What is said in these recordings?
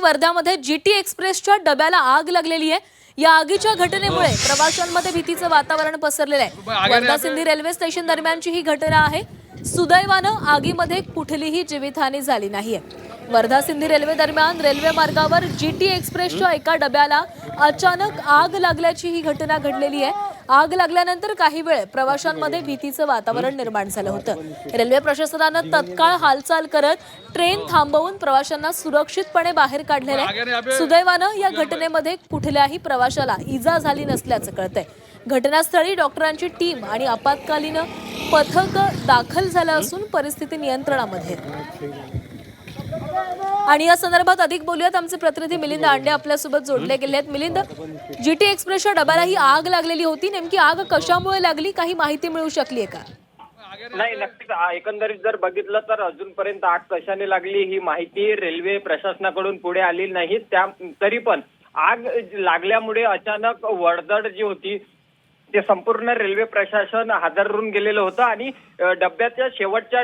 वर्ध्यामध्ये जीटी एक्सप्रेसच्या डब्याला आग लागलेली आहे। या आगीच्या घटनेमुळे प्रवाशांमध्ये भीतीचं वातावरण पसरलेलं आहे। वर्धा सिंधी रेल्वे स्टेशन दरम्यानची ही घटना आहे। सुदैवानं आगीमध्ये कुठलीही जीवितहानी झाली नाहीये। वर्धा सिंधी रेल्वे दरम्यान रेल्वे मार्गावर जीटी एक्सप्रेसच्या एका डब्याला अचानक आग लागल्याची ही घटना घडलेली आहे। आग लागल्यानंतर काही वेळ प्रवाशांमध्ये भीतीचं वातावरण निर्माण झालं होतं। रेल्वे प्रशासनानं तत्काळ हालचाल करत ट्रेन थांबवून प्रवाशांना सुरक्षितपणे बाहेर काढलेलं आहे। सुदैवानं या घटनेमध्ये कुठल्याही प्रवाशाला इजा झाली नसल्याचं कळतंय। घटनास्थळी डॉक्टरांची टीम आणि आपत्कालीन पथक दाखल झालं असून परिस्थिती नियंत्रणामध्ये आहे। आणि या संदर्भात अधिक बोलूयात, आमचे प्रतिनिधी मिलिंद आंडे आपल्यासोबत जोडले गेले आहेत। मिलिंद, जीटी एक्सप्रेसच्या डब्याला ही आग लागलेली होती, नेमकी आग कशामुळे लागली, काही माहिती मिळू शकली आहे का? नाही, नक्कीच एकंदरीत जर बघितलं तर अजूनपर्यंत आग कशाने लागली ही माहिती रेल्वे प्रशासनाकडून पुढे आली नाही। तरी पण आग लागल्यामुळे अचानक वर्दळ जी होती ते संपूर्ण रेल्वे प्रशासन हादरून गेलेलं होतं आणि रेल्वेच्या शेवटच्या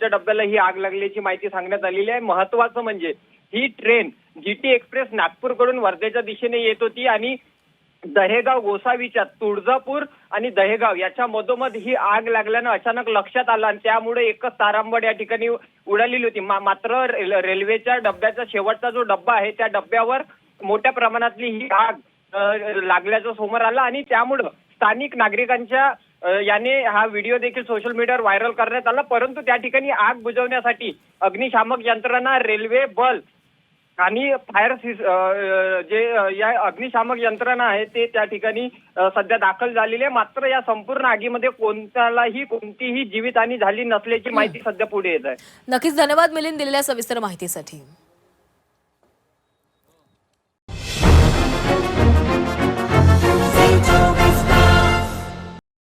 डब्याला ही आग लागल्याची माहिती सांगण्यात आलेली आहे। महत्वाचं म्हणजे ही ट्रेन जीटी एक्सप्रेस नागपूरकडून वर्धेच्या दिशेने येत होती आणि दहेगाव गोसावीच्या तुळजापूर आणि दहेगाव याच्या मधोमध ही आग लागल्यानं अचानक लक्षात आलं आणि त्यामुळे एकच तारांबळ या ठिकाणी उडालेली होती। मात्र रेल्वेच्या डब्याचा शेवटचा जो डब्बा आहे त्या डब्यावर मोठ्या प्रमाणातली ही आग लागल्याचं समोर आलं आणि त्यामुळं स्थानिक नागरिकांच्या याने हा व्हिडिओ देखील सोशल मीडियावर व्हायरल करण्यात आला। परंतु त्या ठिकाणी आग बुझवण्यासाठी अग्निशामक यंत्रणा, रेल्वे बल आणि फायर जे या अग्निशामक यंत्रणा आहे ते त्या ठिकाणी सध्या दाखल झालेली आहे। मात्र या संपूर्ण आगीमध्ये कोणतीही जीवितहानी झाली नसल्याची माहिती सध्या पुढे येत आहे। नक्कीच, धन्यवाद मिलिंद दिलेल्या सविस्तर माहितीसाठी।